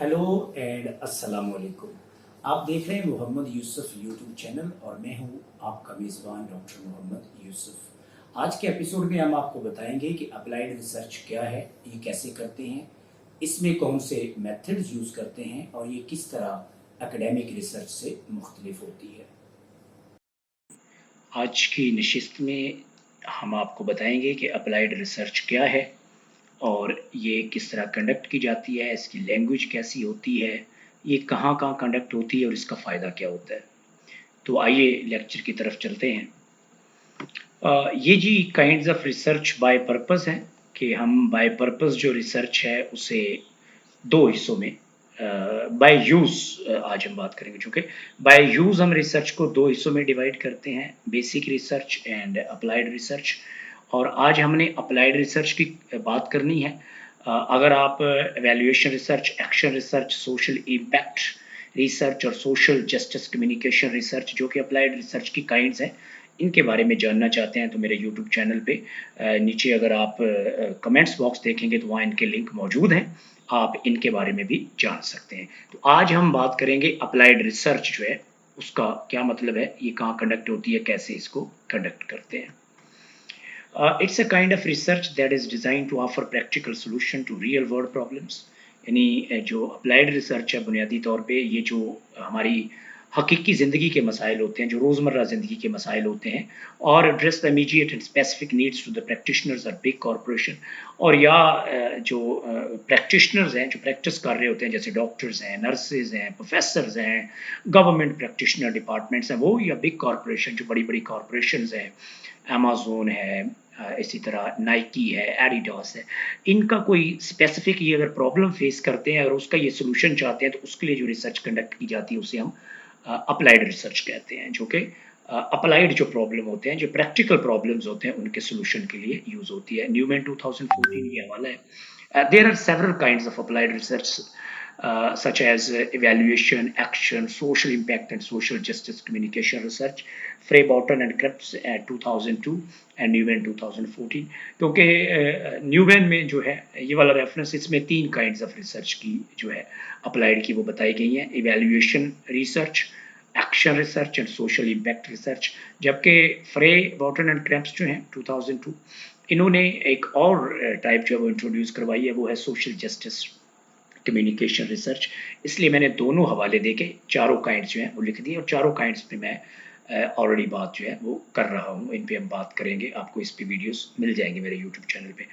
Hello and अस्सलाम वालेकुम। आप देख रहे हैं मोहम्मद यूसुफ यूट्यूब चैनल और मैं हूं आपका मेज़बान डॉक्टर मोहम्मद यूसुफ। आज के एपिसोड में हम आपको बताएंगे कि अप्लाइड रिसर्च क्या है, ये कैसे करते हैं, इसमें कौन से मेथड्स यूज़ करते हैं और ये किस तरह एकेडमिक रिसर्च से मुख्तलिफ होती है। आज की नशिस्त में हम आपको बताएंगे कि अप्लाइड रिसर्च क्या है और ये किस तरह कंडक्ट की जाती है, इसकी लैंग्वेज कैसी होती है, ये कहाँ कहाँ कंडक्ट होती है और इसका फ़ायदा क्या होता है। तो आइए लेक्चर की तरफ चलते हैं। ये जी kinds of research by purpose है कि हम बाय पर्पस जो रिसर्च है उसे दो हिस्सों में बाय यूज़ आज हम बात करेंगे, चूँकि बाय यूज़ हम रिसर्च को दो हिस्सों में डिवाइड करते हैं, basic research and applied research. और आज हमने अप्लाइड रिसर्च की बात करनी है। अगर आप evaluation research, action research, social impact research और सोशल जस्टिस कम्युनिकेशन रिसर्च जो कि अप्लाइड रिसर्च की काइंड्स हैं, इनके बारे में जानना चाहते हैं तो मेरे यूट्यूब चैनल पे नीचे अगर आप कमेंट्स बॉक्स देखेंगे तो वहाँ इनके लिंक मौजूद हैं, आप इनके बारे में भी जान सकते हैं। तो आज हम बात करेंगे अप्लाइड रिसर्च जो है उसका क्या मतलब है, ये कहाँ कंडक्ट होती है, कैसे इसको कंडक्ट करते हैं। It's a kind of research that is designed to offer practical solution to real world problems। यानी जो अप्लाइड रिसर्च है बुनियादी तौर पे ये जो हमारी हकीकी ज़िंदगी के मसाइल होते हैं, जो रोज़मर्रा ज़िंदगी के मसाइल होते हैं और address the immediate and specific needs to the practitioners और बिग कॉरपोरेशन। और या जो प्रैक्टिशनर्स हैं जो प्रैक्टिस कर रहे होते हैं, जैसे डॉक्टर्स हैं, नर्सेज हैं, प्रोफेसर्स हैं, गवर्नमेंट प्रैक्टिशनर डिपार्टमेंट्स हैं वो, या बिग कॉरपोरेशन जो बड़ी बड़ी कॉरपोरेशंस हैं, अमेज़न है, इसी तरह नाइकी है, एडिडास है। इनका कोई स्पेसिफिक ये अगर प्रॉब्लम फेस करते हैं और उसका ये सॉल्यूशन चाहते हैं तो उसके लिए जो रिसर्च कंडक्ट की जाती है उसे हम अप्लाइड रिसर्च कहते हैं, जो कि अप्लाइड जो प्रॉब्लम होते हैं, जो प्रैक्टिकल प्रॉब्लम्स होते हैं उनके सॉल्यूशन के लिए यूज होती है। न्यूमैन 2014 ये हवाला है। There are several kinds of applied research such as evaluation, action, social impact and social justice communication research, Frey, Boughton and Krebs 2002 and न्यूवेन 2014। क्योंकि न्यूवेन में जो है ये वाला रेफरेंस, इसमें तीन काइंड्स ऑफ रिसर्च की जो है अप्लाइड की वो बताई गई हैं, evaluation research, action research and social impact research. जबकि फ्रे, बॉटन एंड क्रेप्स जो हैं 2002, इन्होंने एक और टाइप जो है वो इंट्रोड्यूस करवाई है, वो है सोशल जस्टिस कम्युनिकेशन रिसर्च। इसलिए मैंने दोनों हवाले देके चारों काइंड्स जो हैं वो लिख दिए और चारों काइंड्स पे मैं ऑलरेडी बात जो है वो कर रहा हूँ, इन पे हम बात करेंगे, आपको इस पे वीडियोस मिल जाएंगे मेरे यूट्यूब चैनल पे।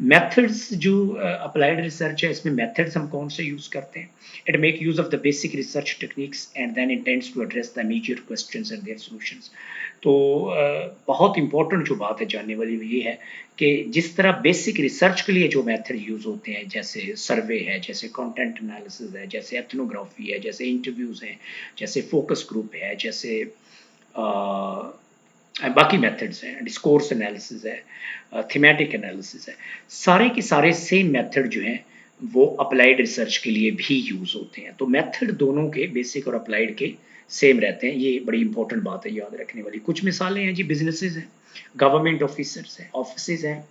मेथड्स जो अप्लाइड रिसर्च है, इसमें मेथड्स हम कौन से यूज़ करते हैं। It make use of the basic research techniques and then intends to address the immediate questions and their solutions. तो बहुत इंपॉर्टेंट जो बात है जानने वाली वो ये है कि जिस तरह बेसिक रिसर्च के लिए जो मेथड यूज़ होते हैं, जैसे सर्वे है, जैसे कंटेंट एनालिसिस है, जैसे एथनोग्राफी है, जैसे इंटरव्यूज़ हैं, जैसे फोकस ग्रुप है, जैसे बाकी मेथड्स हैं, डिस्कोर्स एनालिसिस है, थीमेटिक एनालिसिस है, सारे के सारे सेम मेथड जो हैं वो अप्लाइड रिसर्च के लिए भी यूज़ होते हैं। तो मेथड दोनों के, बेसिक और अप्लाइड के, सेम रहते हैं। ये बड़ी इंपॉर्टेंट बात है याद रखने वाली। कुछ मिसालें हैं जी, बिजनेसेस हैं, गवर्नमेंट ऑफिसर्स हैं, ऑफिसेज हैं,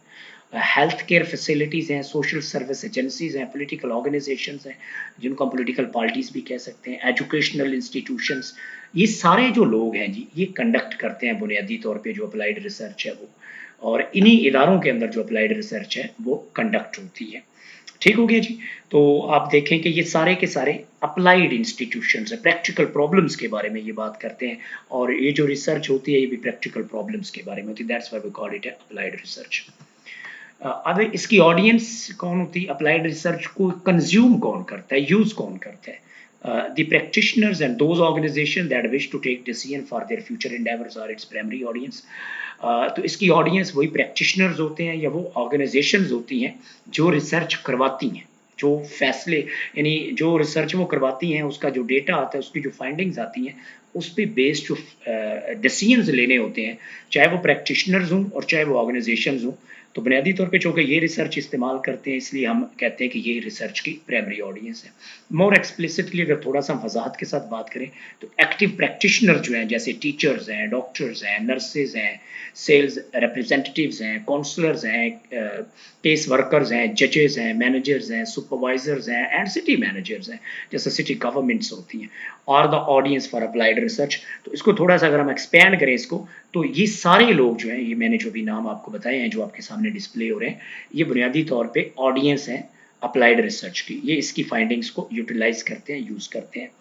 हेल्थ केयर फैसिलिटीज़ हैं, सोशल सर्विस एजेंसीज हैं, पॉलिटिकल ऑर्गेनाइजेशंस हैं जिनको हम पॉलिटिकल पार्टीज भी कह सकते हैं, एजुकेशनल इंस्टीट्यूशंस। ये सारे जो लोग हैं जी ये कंडक्ट करते हैं बुनियादी तौर पे जो अप्लाइड रिसर्च है वो, और इन्हीं इदारों के अंदर जो अप्लाइड रिसर्च है वो कंडक्ट होती है। ठीक हो गया जी। तो आप देखें कि ये सारे के सारे अप्लाइड इंस्टीट्यूशंस है, प्रैक्टिकल प्रॉब्लम्स के बारे में ये बात करते हैं, और ये जो रिसर्च होती है ये भी प्रैक्टिकल प्रॉब्लम्स के बारे में होती है। That's why we call it applied research. अब इसकी ऑडियंस कौन होती है, अप्लाइड रिसर्च को कंज्यूम कौन करता है, यूज कौन करता है। The practitioners and those organisation that wish to take decision for their future endeavours are its primary audience. तो इसकी ऑडियंस वही प्रैक्टिशनर्स होते हैं या वो ऑर्गेनाइजेशंस होती हैं जो रिसर्च करवाती हैं, जो फैसले, यानी जो रिसर्च वो करवाती हैं उसका जो डेटा आता है, उसकी जो फाइंडिंग्स आती हैं, उस पर बेस्ड जो डिसीजंस लेने होते हैं, चाहे वो प्रैक्टिशनर्स हों और चाहे वो ऑर्गेनाइजेशंस हों, तो बुनियादी तौर पे चूँकि ये रिसर्च इस्तेमाल करते हैं, इसलिए हम कहते हैं कि ये रिसर्च की प्राइमरी ऑडियंस है। मोर एक्सप्लिसिटली अगर थोड़ा-सा हम वज़ाहत के साथ बात करें, तो एक्टिव प्रैक्टिशनर जो हैं, जैसे टीचर्स हैं, डॉक्टर्स हैं, नर्सेज़ हैं, सेल्स रिप्रेजेंटेटिव्स हैं, काउंसलर्स हैं, केस वर्कर्स हैं, जजेस हैं, मैनेजर्स हैं, सुपरवाइजर्स हैं एंड सिटी मैनेजर्स हैं, जैसे सिटी गवर्नमेंट्स होती हैं, और the audience for applied research. तो इसको थोड़ा सा अगर हम एक्सपैंड करें इसको, तो ये सारे लोग जो हैं, ये मैंने जो भी नाम आपको बताए हैं, जो आपके सामने डिस्प्ले हो रहे हैं, ये बुनियादी तौर पे ऑडियंस हैं अप्लाइड रिसर्च की। ये इसकी फाइंडिंग्स को यूटिलाइज करते हैं, यूज़ करते हैं।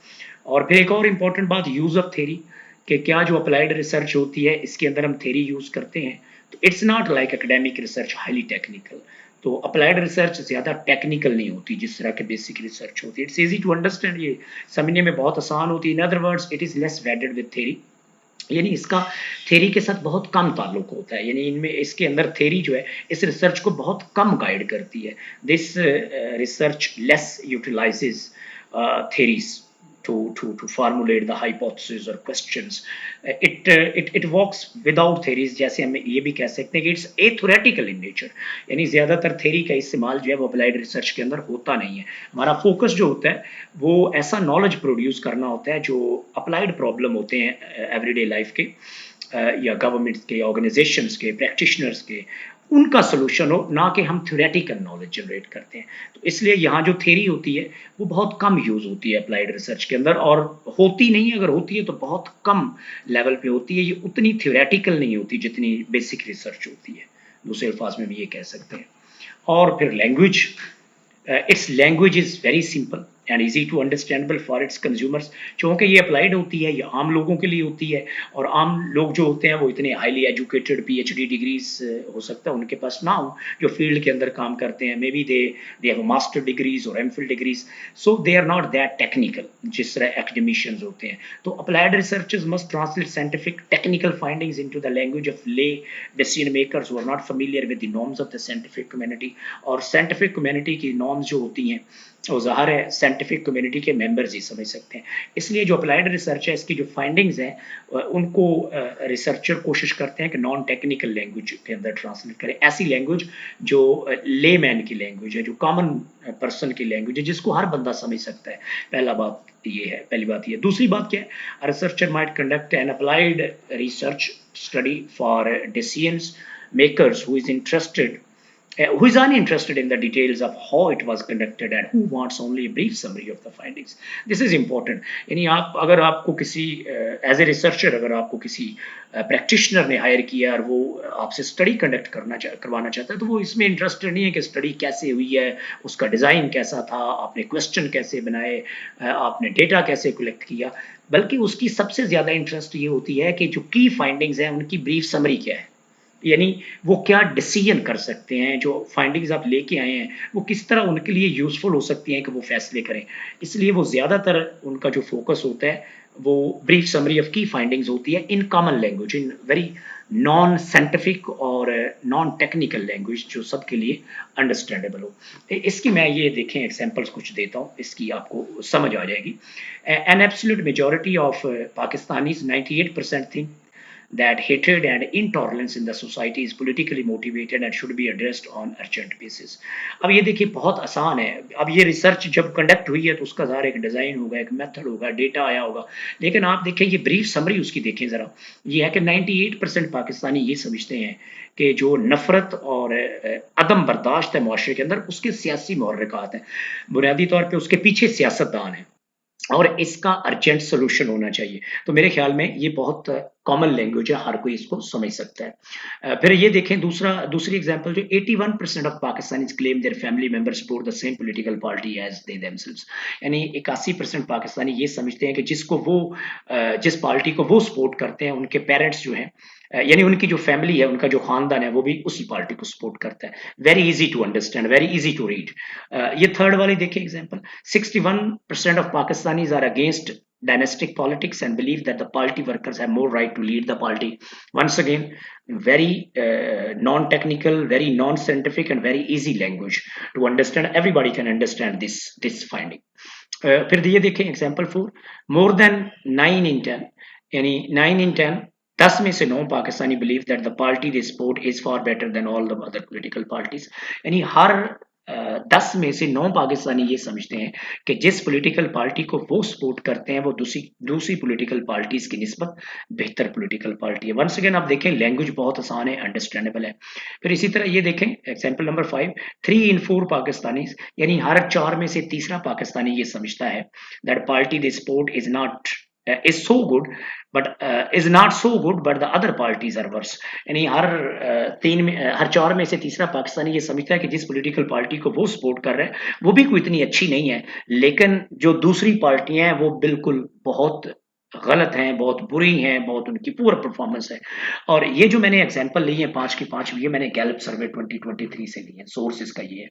और फिर एक और इम्पॉर्टेंट बात, यूज़ ऑफ थेरी, कि क्या जो अप्लाइड रिसर्च होती है इसके अंदर हम थेरी यूज़ करते हैं, तो it's not like academic research highly technical. तो अप्लाइड रिसर्च ज़्यादा टेक्निकल नहीं होती जिस तरह के बेसिक रिसर्च होती है। इट्स ईजी टू अंडरस्टैंड, ये समझने में बहुत आसान होती है। In other words it is less वेडेड with theory, यानी इसका थेरी के साथ बहुत कम ताल्लुक होता है, यानी इनमें इसके अंदर थेरी जो है इस रिसर्च को बहुत कम गाइड करती है। This research less utilises theories to formulate the hypothesis or questions. It works without theories, जैसे हम ये भी कह सकते हैं कि इट्स एथोरेटिकल इन नेचर, यानी ज़्यादातर थेरी का इस्तेमाल जो है वो अप्लाइड रिसर्च के अंदर होता नहीं है। हमारा फोकस जो होता है वो ऐसा नॉलेज प्रोड्यूस करना होता है जो अप्लाइड प्रॉब्लम होते हैं एवरीडे लाइफ के, या गवर्नमेंट के, ऑर्गेनाइजेशंस के, प्रैक्टिशनर्स के, उनका सोल्यूशन हो, ना कि हम थ्योरेटिकल नॉलेज जनरेट करते हैं। तो इसलिए यहाँ जो थ्योरी होती है वो बहुत कम यूज़ होती है अप्लाइड रिसर्च के अंदर, और होती नहीं, अगर होती है तो बहुत कम लेवल पे होती है। ये उतनी थ्योरेटिकल नहीं होती जितनी बेसिक रिसर्च होती है, दूसरे अल्फाज में भी ये कह सकते हैं। और फिर language, its language is very simple and easy to understandable for its consumers, क्योंकि ये अप्लाइड होती है, ये आम लोगों के लिए होती है, और आम लोग जो होते हैं वो इतने हाईली एजुकेटेड पीएचडी डिग्रीज हो सकता है उनके पास ना हो, जो फील्ड के अंदर काम करते हैं, maybe they have master degrees और MPhil degrees, so they are not that technical जिस तरह एकेडमिशियंस होते हैं। तो applied researchers must translate scientific technical findings into the language of lay decision makers who are not familiar with the norms of the scientific community. और scientific community की norms जो होती हैं वो ज़ाहिर है साइंटिफिक कम्युनिटी के मेंबर्स ही समझ सकते हैं। इसलिए जो अप्लाइड रिसर्च है इसकी जो फाइंडिंग्स हैं उनको रिसर्चर कोशिश करते हैं कि नॉन टेक्निकल लैंग्वेज के अंदर ट्रांसलेट करें, ऐसी लैंग्वेज जो ले मैन की लैंग्वेज है, जो कॉमन पर्सन की लैंग्वेज है, जिसको हर बंदा समझ सकता है। पहली बात ये। दूसरी बात क्या है, researcher might conduct an applied research study for decisions makers who is uninterested in the details of how it was conducted and who wants only a brief summary of the findings. This is important. यानी आप अगर आपको किसी as a researcher अगर आपको किसी practitioner ने higher किया और वो आपसे स्टडी कंडक्ट करवाना चाहता है, तो वो इसमें इंटरेस्टेड नहीं है कि स्टडी कैसे हुई है, उसका डिज़ाइन कैसा था, आपने क्वेश्चन कैसे बनाए, आपने डेटा कैसे कलेक्ट किया, बल्कि उसकी सबसे ज़्यादा इंटरेस्ट ये होती है कि जो की फाइंडिंग्स हैं उनकी ब्रीफ समरी क्या है, यानी वो क्या डिसीजन कर सकते हैं, जो फाइंडिंग्स आप लेके आए हैं वो किस तरह उनके लिए यूज़फुल हो सकती हैं कि वो फैसले करें। इसलिए वो ज़्यादातर उनका जो फोकस होता है वो ब्रीफ समरी ऑफ की फाइंडिंग्स होती है in common language, in very non scientific और नॉन टेक्निकल लैंग्वेज, जो सबके लिए अंडरस्टैंडेबल हो। इसकी मैं ये देखें एग्जांपल्स कुछ देता हूँ, इसकी आपको समझ आ जाएगी। An absolute majority of Pakistanis 98% think that hatred and intolerance in the society is politically motivated and should be addressed on urgent basis. अब ये देखिए बहुत आसान है, अब ये रिसर्च जब कंडक्ट हुई है तो उसका ज़ाहिर एक डिज़ाइन होगा, एक मेथड होगा, डेटा आया होगा, लेकिन आप देखें ये ब्रीफ समरी उसकी देखें ज़रा, ये है कि 98% पाकिस्तानी ये समझते हैं कि जो नफरत और अदम बर्दाश्त है मुआशरे के अंदर, उसके सियासी मुहर्रिकात हैं, बुनियादी तौर पर उसके पीछे सियासतदान हैं और इसका अर्जेंट सोल्यूशन होना चाहिए। तो मेरे ख्याल में ये बहुत कॉमन लैंग्वेज है, हर कोई इसको समझ सकता है। फिर ये देखें दूसरी एग्जांपल, जो 81% of Pakistanis claim their family members support the same political party as they themselves, यानी 81% पाकिस्तानी ये समझते हैं कि जिस पार्टी को वो सपोर्ट करते हैं उनके पेरेंट्स जो हैं, यानी उनकी जो फैमिली है, उनका जो खानदान है, वो भी उसी पार्टी को सपोर्ट करता है। Very easy to understand, very easy to read. ये थर्ड वाली देखिए example, 61% of Pakistanis are against dynastic politics and believe that the party workers have more right to lead the party. Once again, very non-technical, very non-scientific, and very easy language to understand. Everybody can understand this finding. फिर ये देखें example 4, more than 9 in 10, यानी 9 in 10 10 में से 9 Pakistani believe that the party they support is for better than all the other political parties. यानी हर 10 में से 9 पाकिस्तानी ये समझते हैं कि जिस पॉलिटिकल पार्टी को वो सपोर्ट करते हैं वो दूसरी दूसरी पॉलिटिकल पार्टीज की निस्बत बेहतर पॉलिटिकल पार्टी है। वंस अगेन आप देखें लैंग्वेज बहुत आसान है, अंडरस्टैंडेबल है। फिर इसी तरह ये देखें एग्जाम्पल नंबर 5, 3 इन 4 पाकिस्तानी, यानी हर 4 में से तीसरा पाकिस्तानी ये समझता है that party they support is not is so good but is not so good but the other parties are worse। यानी हर हर 4 में से तीसरा पाकिस्तानी ये समझता है कि जिस पॉलिटिकल पार्टी को वो सपोर्ट कर रहे हैं वो भी कोई इतनी अच्छी नहीं है, लेकिन जो दूसरी पार्टियां हैं वो बिल्कुल बहुत गलत हैं, बहुत बुरी हैं, बहुत उनकी पुअर परफॉर्मेंस है। और ये जो मैंने एग्जांपल ली है 5 की 5, ये मैंने गैलप सर्वे 2023 से ली है, सोर्स इसका ये है।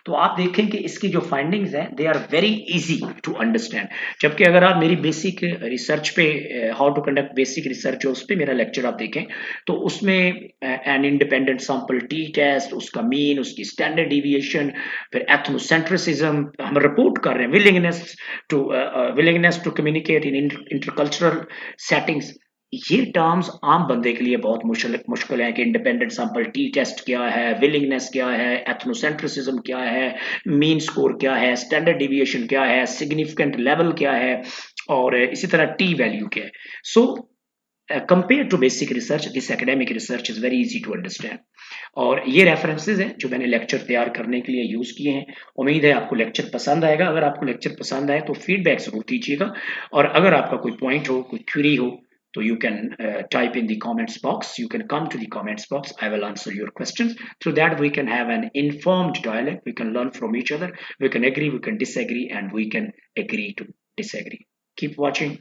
तो आप देखें कि इसकी जो फाइंडिंग्स हैं they are very easy to understand. जबकि अगर आप मेरी बेसिक रिसर्च पे how to conduct basic research है उस पे मेरा लेक्चर आप देखें तो उसमें an independent sample t test, उसका मीन, उसकी स्टैंडर्ड डिविएशन, फिर एथनोसेंट्रिसिज्म हम रिपोर्ट कर रहे हैं, willingness to communicate in intercultural settings. ये टर्म्स आम बंदे के लिए बहुत मुश्किल है कि इंडिपेंडेंट सैंपल टी टेस्ट क्या है, विलिंगनेस क्या है, एथनोसेंट्रिसिज्म क्या है, मीन स्कोर क्या है, स्टैंडर्ड डिविएशन क्या है, सिग्निफिकेंट लेवल क्या है, और इसी तरह टी वैल्यू क्या है। सो compared to basic research, this academic research is very easy to understand। और ये रेफरेंसेस हैं जो मैंने लेक्चर तैयार करने के लिए यूज किए हैं। उम्मीद है आपको लेक्चर पसंद आएगा। अगर आपको लेक्चर पसंद आए तो फीडबैक जरूर दीजिएगा, और अगर आपका कोई पॉइंट हो, कोई क्वेरी हो, तो you can type in the comments box, you can come to the comments box, I will answer your questions. Through that we can have an informed dialogue, we can learn from each other, we can agree, we can disagree, and we can agree to disagree। Keep watching